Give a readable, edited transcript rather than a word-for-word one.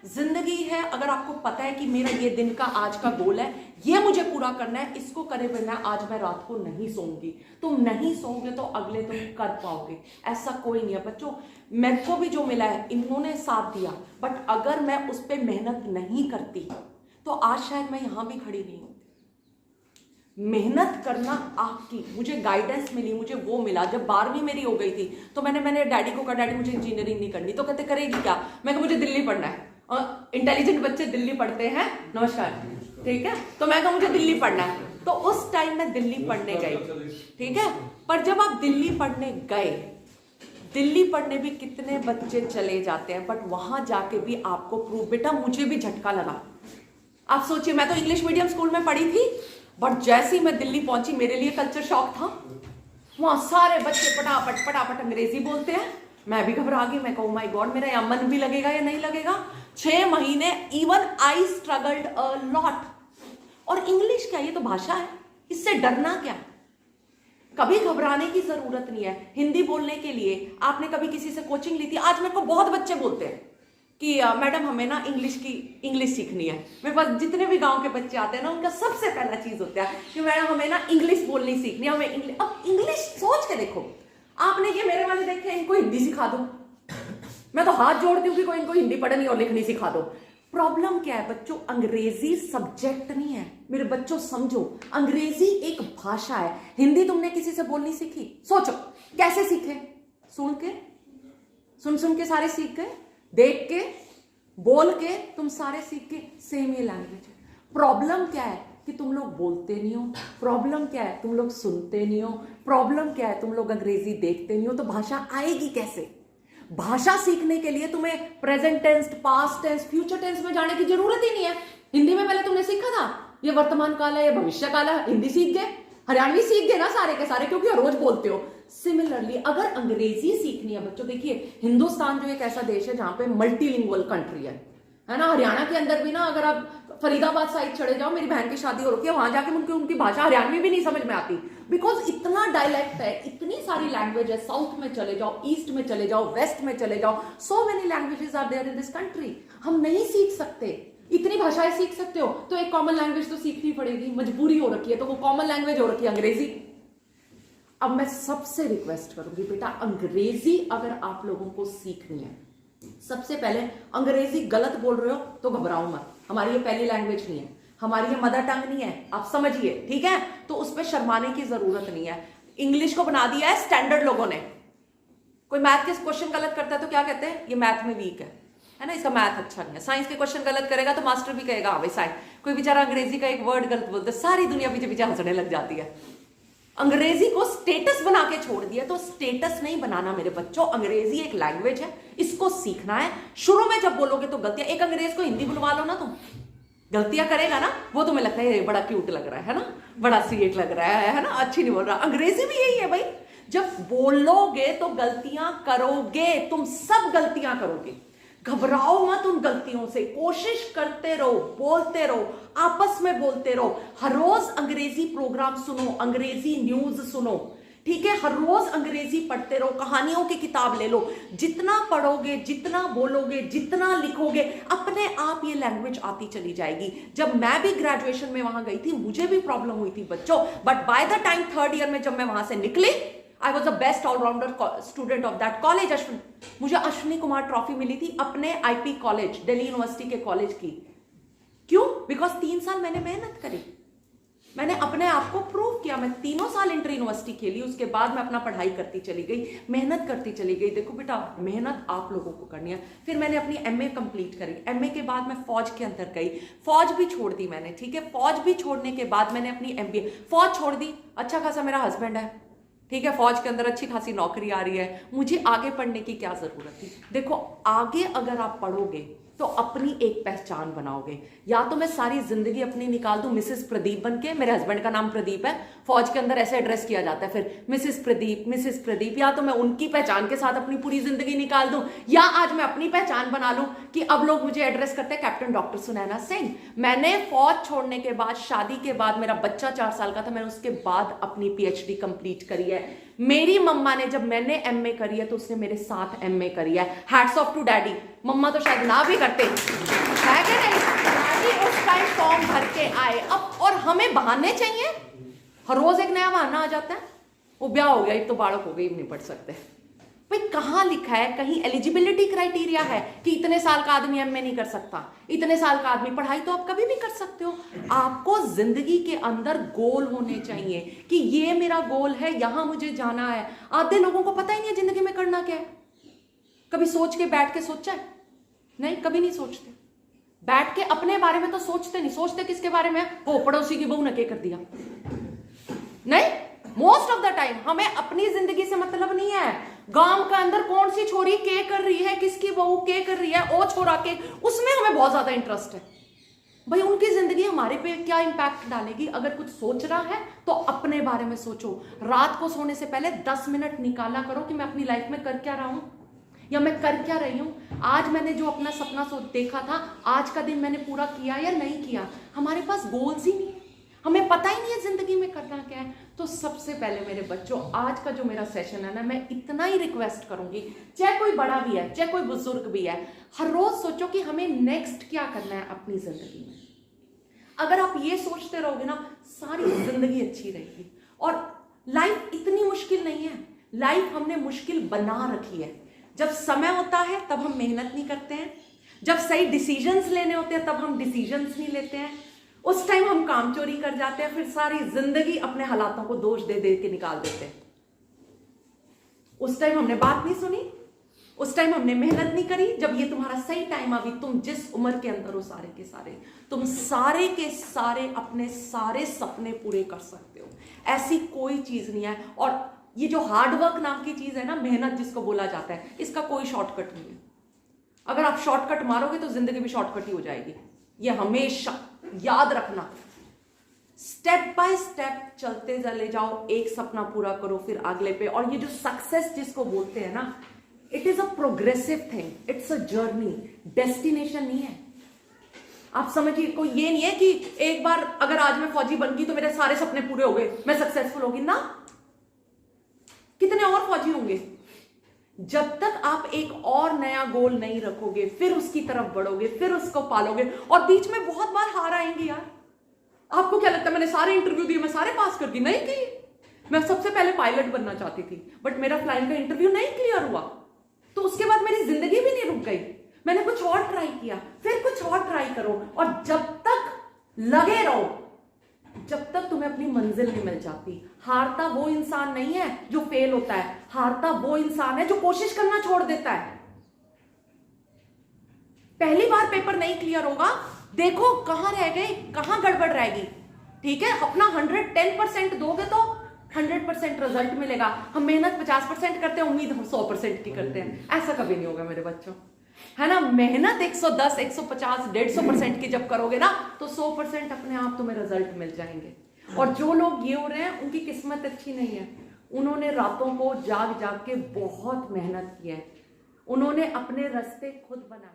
जिंदगी है, अगर आपको पता है कि मेरा ये दिन का आज का गोल है, ये मुझे पूरा करना है, इसको करे बिना आज मैं रात को नहीं सोऊंगी। तुम नहीं सोओगे तो अगले तुम कर पाओगे, ऐसा कोई नहीं है बच्चों। मेरे को भी जो मिला है इन्होंने साथ दिया, बट अगर मैं उस पर मेहनत नहीं करती तो आज शायद मैं यहां भी खड़ी नहीं होती। मेहनत करना आपकी, मुझे गाइडेंस मिली, मुझे वो मिला। जब 12वीं मेरी हो गई थी तो मैंने डैडी को कहा, डैडी मुझे इंजीनियरिंग नहीं करनी। तो कहते करेगी क्या? मैं कहा मुझे दिल्ली पढ़ना है, और इंटेलिजेंट बच्चे दिल्ली पढ़ते हैं, नमस्कार, ठीक है। तो मैं कहा मुझे दिल्ली पढ़ना है, तो उस टाइम मैं दिल्ली पढ़ने गई, ठीक है। पर जब आप दिल्ली पढ़ने गए, दिल्ली पढ़ने भी कितने बच्चे चले जाते हैं, बट वहां जाके भी आपको प्रूव, बेटा मुझे भी झटका लगा। आप सोचिए, मैं तो इंग्लिश मीडियम स्कूल में पढ़ी थी, बट जैसे ही मैं दिल्ली पहुंची मेरे लिए कल्चर शॉक था। वहां सारे बच्चे पटापट पटापट अंग्रेजी बोलते हैं, मैं भी घबरा गई। मैं कहूँ माय गॉड, मेरा यहाँ मन भी लगेगा या नहीं लगेगा। 6 महीने even I struggled a lot. और इंग्लिश क्या, ये तो भाषा है, इससे डरना क्या? कभी घबराने की जरूरत नहीं है। हिंदी बोलने के लिए आपने कभी किसी से कोचिंग ली थी? आज मेरे को बहुत बच्चे बोलते हैं कि मैडम हमें ना इंग्लिश सीखनी है। मेरे पास जितने भी गांव के बच्चे आते हैं ना, उनका सबसे पहला चीज होता है कि मैडम हमें ना इंग्लिश बोलनी सीखनी है, हमें इंग्लिश। अब इंग्लिश सोच के देखो, आपने ये मेरे वाले देखे, इनको हिंदी सिखा दो। मैं तो हाथ जोड़ती हूँ कि कोई इनको हिंदी पढ़नी और लिखनी सिखा दो। प्रॉब्लम क्या है बच्चों? अंग्रेजी सब्जेक्ट नहीं है मेरे बच्चों, समझो। अंग्रेजी एक भाषा है। हिंदी तुमने किसी से बोलनी सीखी? सोचो कैसे सीखे? सुन के, सुन के सारे सीख गए, देख के, बोल के, तुम सारे सीख के। सेम ये लैंग्वेज है। प्रॉब्लम क्या है कि तुम लोग बोलते नहीं हो। प्रॉब्लम क्या है? तुम लोग सुनते नहीं हो। प्रॉब्लम क्या है? तुम लोग अंग्रेजी देखते नहीं हो। तो भाषा आएगी कैसे? भाषा सीखने के लिए तुम्हें present tense, past tense, future tense में जाने की जरूरत ही नहीं है। हिंदी में पहले तुमने सीखा था, ये वर्तमान काल है, ये भविष्य काल है, हिंदी सीख गए, हरियाणवी सीख गए ना सारे के सारे, क्योंकि रोज बोलते हो। सिमिलरली अगर अंग्रेजी सीखनी है बच्चों, देखिए हिंदुस्तान जो एक ऐसा देश है जहां पे मल्टीलिंगुअल कंट्री है ना। हरियाणा के अंदर भी ना, अगर आप फरीदाबाद साइड चले जाओ, मेरी बहन की शादी हो रखी है, वहां जाके उनकी भाषा हरियाणवी भी नहीं समझ में आती, बिकॉज इतना डायलेक्ट है, इतनी सारी लैंग्वेज है। साउथ में चले जाओ, ईस्ट में चले जाओ, वेस्ट में चले जाओ, so many languages are there in this country. हम नहीं सीख सकते, इतनी भाषाएं सीख सकते हो तो एक कॉमन लैंग्वेज तो सीखनी पड़ेगी, मजबूरी हो रखी है। तो वो कॉमन लैंग्वेज हो रखी है अंग्रेजी। अब मैं सबसे रिक्वेस्ट करूंगी, बेटा अंग्रेजी अगर आप लोगों को सीखनी है, सबसे पहले अंग्रेजी गलत बोल रहे हो तो घबराओ मत। हमारी ये पहली लैंग्वेज नहीं है, हमारी ये मदर टंग नहीं है, आप समझिए, ठीक है। तो उस पर शर्माने की जरूरत नहीं है। इंग्लिश को बना दिया है स्टैंडर्ड लोगों ने। कोई मैथ के क्वेश्चन गलत करता है तो क्या कहते हैं? ये मैथ में वीक है ना, इसका मैथ अच्छा नहीं है। साइंस के क्वेश्चन गलत करेगा तो मास्टर भी कहेगा हाँ भाई साइंस। कोई बेचारा अंग्रेजी का एक वर्ड गलत बोलता है, सारी दुनिया पीछे पीछे हंसने लग जाती है। अंग्रेजी को स्टेटस बना के छोड़ दिया, तो स्टेटस नहीं बनाना मेरे बच्चों। अंग्रेजी एक लैंग्वेज है, इसको सीखना है। शुरू में जब बोलोगे तो गलतियां, एक अंग्रेज को हिंदी बुलवा लो ना, तुम गलतियां करेगा ना, वो तुम्हें लगता है बड़ा क्यूट लग रहा है ना, बड़ा स्वीट लग रहा है ना, अच्छी नहीं बोल रहा। अंग्रेजी भी यही है भाई, जब बोलोगे तो गलतियां करोगे, तुम सब गलतियां करोगे। घबराओ मत उन गलतियों से, कोशिश करते रहो, बोलते रहो, आपस में बोलते रहो। हर रोज अंग्रेजी प्रोग्राम सुनो, अंग्रेजी न्यूज सुनो, ठीक है। हर रोज अंग्रेजी पढ़ते रहो, कहानियों की किताब ले लो। जितना पढ़ोगे, जितना बोलोगे, जितना लिखोगे, अपने आप ये लैंग्वेज आती चली जाएगी। जब मैं भी ग्रेजुएशन में वहां गई थी, मुझे भी प्रॉब्लम हुई थी बच्चों, but by the time 3rd year में जब मैं वहां से निकली, I was the best all-rounder student of that college. मुझे अश्विनी कुमार ट्रॉफी मिली थी अपने IP कॉलेज, दिल्ली यूनिवर्सिटी के कॉलेज की। क्यों? बिकॉज 3 साल मैंने मेहनत करी, मैंने अपने आप को प्रूव किया। मैं 3 साल इंटर यूनिवर्सिटी खेली, उसके बाद मैं अपना पढ़ाई करती चली गई, मेहनत करती चली गई। देखो बेटा, मेहनत आप लोगों को करनी है। फिर मैंने अपनी MA कंप्लीट करी। MA के बाद मैं फौज के अंदर गई, फौज भी छोड़ दी मैंने, ठीक है। फौज भी छोड़ने के बाद मैंने अपनी MBA, फौज छोड़ दी, अच्छा खासा मेरा हस्बैंड है, ठीक है, फौज के अंदर अच्छी खासी नौकरी आ रही है, मुझे आगे पढ़ने की क्या जरूरत थी? देखो, आगे अगर आप पढ़ोगे तो अपनी एक पहचान बनाओगे। या तो मैं सारी जिंदगी अपनी निकाल दूं मिसेस प्रदीप बन के, मेरे हस्बैंड का नाम प्रदीप है, फौज के अंदर ऐसे एड्रेस किया जाता है, फिर मिसेस प्रदीप। या तो मैं उनकी पहचान के साथ अपनी पूरी जिंदगी निकाल दूं, या आज मैं अपनी पहचान बना लूं कि अब लोग मुझे एड्रेस करते हैं कैप्टन डॉक्टर सुनैना सिंह। मैंने फौज छोड़ने के बाद, शादी के बाद, मेरा बच्चा 4 साल का था, मैंने उसके बाद अपनी PhD कंप्लीट करी है। मेरी मम्मा ने, जब मैंने एमए करी है तो उसने मेरे साथ एमए करी है। Hats off to daddy. Mamma तो शायद ना भी करते, है कि नहीं? डैडी उस टाइम फॉर्म भर के आए। अब और हमें बहाने चाहिए, हर रोज एक नया बहाना आ जाता है। वो ब्याह हो गया, एक तो बालक हो गई, नहीं पढ़ सकते। भाई कहां लिखा है? कहीं एलिजिबिलिटी क्राइटेरिया है कि इतने साल का आदमी एमए नहीं कर सकता, इतने साल का आदमी? पढ़ाई तो आप कभी भी कर सकते हो। आपको जिंदगी के अंदर गोल होने चाहिए कि ये मेरा गोल है, यहां मुझे जाना है। आधे लोगों को पता ही नहीं है जिंदगी में करना क्या है। कभी सोच के बैठ के सोचा है? नहीं, कभी नहीं सोचते। बैठ के अपने बारे में तो सोचते नहीं। सोचते किसके बारे में? ओ पड़ोसी की बहू ने क्या कर दिया। नहीं, मोस्ट ऑफ द टाइम हमें अपनी जिंदगी से मतलब नहीं है। गांव के अंदर कौन सी छोरी के कर रही है, किसकी बहू के कर रही है, ओ छोरा के, उसमें हमें बहुत ज्यादा इंटरेस्ट है। भाई उनकी जिंदगी हमारे पे क्या इंपैक्ट डालेगी? अगर कुछ सोच रहा है तो अपने बारे में सोचो। रात को सोने से पहले 10 मिनट निकाला करो कि मैं अपनी लाइफ में कर क्या रहा हूं या मैं कर क्या रही हूं। आज मैंने जो अपना सपना देखा था, आज का दिन मैंने पूरा किया या नहीं किया। हमारे पास गोल्स ही नहीं है, हमें पता ही नहीं है जिंदगी में करना क्या है। तो सबसे पहले मेरे बच्चों, आज का जो मेरा सेशन है ना, मैं इतना ही रिक्वेस्ट करूंगी, चाहे कोई बड़ा भी है, चाहे कोई बुजुर्ग भी है, हर रोज सोचो कि हमें नेक्स्ट क्या करना है अपनी जिंदगी में। अगर आप ये सोचते रहोगे ना, सारी जिंदगी अच्छी रहेगी। और लाइफ इतनी मुश्किल नहीं है, लाइफ हमने मुश्किल बना रखी है। जब समय होता है तब हम मेहनत नहीं करते हैं, जब सही डिसीजंस लेने होते हैं तब हम डिसीजंस नहीं लेते हैं, उस टाइम हम काम चोरी कर जाते हैं, फिर सारी जिंदगी अपने हालातों को दोष दे दे के निकाल देते हैं। उस टाइम हमने बात नहीं सुनी, उस टाइम हमने मेहनत नहीं करी। जब ये तुम्हारा सही टाइम अभी, तुम जिस उम्र के अंदर हो, सारे के सारे तुम सारे के सारे अपने सारे सपने पूरे कर सकते हो। ऐसी कोई चीज नहीं है। और ये जो हार्डवर्क नाम की चीज है ना, मेहनत जिसको बोला जाता है, इसका कोई शॉर्टकट नहीं है। अगर आप शॉर्टकट मारोगे तो जिंदगी भी शॉर्टकट ही हो जाएगी। ये हमेशा याद रखना। स्टेप बाय स्टेप चलते चले जाओ, एक सपना पूरा करो, फिर अगले पे। और ये जो सक्सेस जिसको बोलते हैं ना, it is a progressive thing, it's a journey, destination नहीं है। आप समझिए, कोई ये नहीं है कि एक बार अगर आज मैं फौजी बन गई तो मेरे सारे सपने पूरे हो गए, मैं सक्सेसफुल होगी ना। कितने और फौजी होंगे? जब तक आप एक और नया गोल नहीं रखोगे, फिर उसकी तरफ बढ़ोगे, फिर उसको पालोगे, और बीच में बहुत बार हार आएंगी यार। आपको क्या लगता है मैंने सारे इंटरव्यू दिए, मैं सारे पास कर गई? नहीं की। मैं सबसे पहले पायलट बनना चाहती थी, बट मेरा फ्लाइंग का इंटरव्यू नहीं क्लियर हुआ, तो उसके बाद मेरी जिंदगी भी नहीं रुक गई। मैंने कुछ और ट्राई किया, फिर कुछ और ट्राई करो, और जब तक लगे रहो, जब तक तुम्हें अपनी मंजिल नहीं मिल जाती। हारता वो इंसान नहीं है जो फेल होता है, हारता वो इंसान है जो कोशिश करना छोड़ देता है। पहली बार पेपर नहीं क्लियर होगा, देखो कहां रह गए, कहां गड़बड़ रहेगी। ठीक है, अपना 110% दोगे तो 100% रिजल्ट मिलेगा। हम मेहनत 50% करते हैं, उम्मीद हम 100% की करते हैं। ऐसा कभी नहीं होगा मेरे बच्चों, है ना। मेहनत 110, 150, 150% की जब करोगे ना, तो 100% अपने आप तुम्हें रिजल्ट मिल जाएंगे। और जो लोग ये हो रहे हैं, उनकी किस्मत अच्छी नहीं है। उन्होंने रातों को जाग जाग के बहुत मेहनत की है, उन्होंने अपने रास्ते खुद बनाए।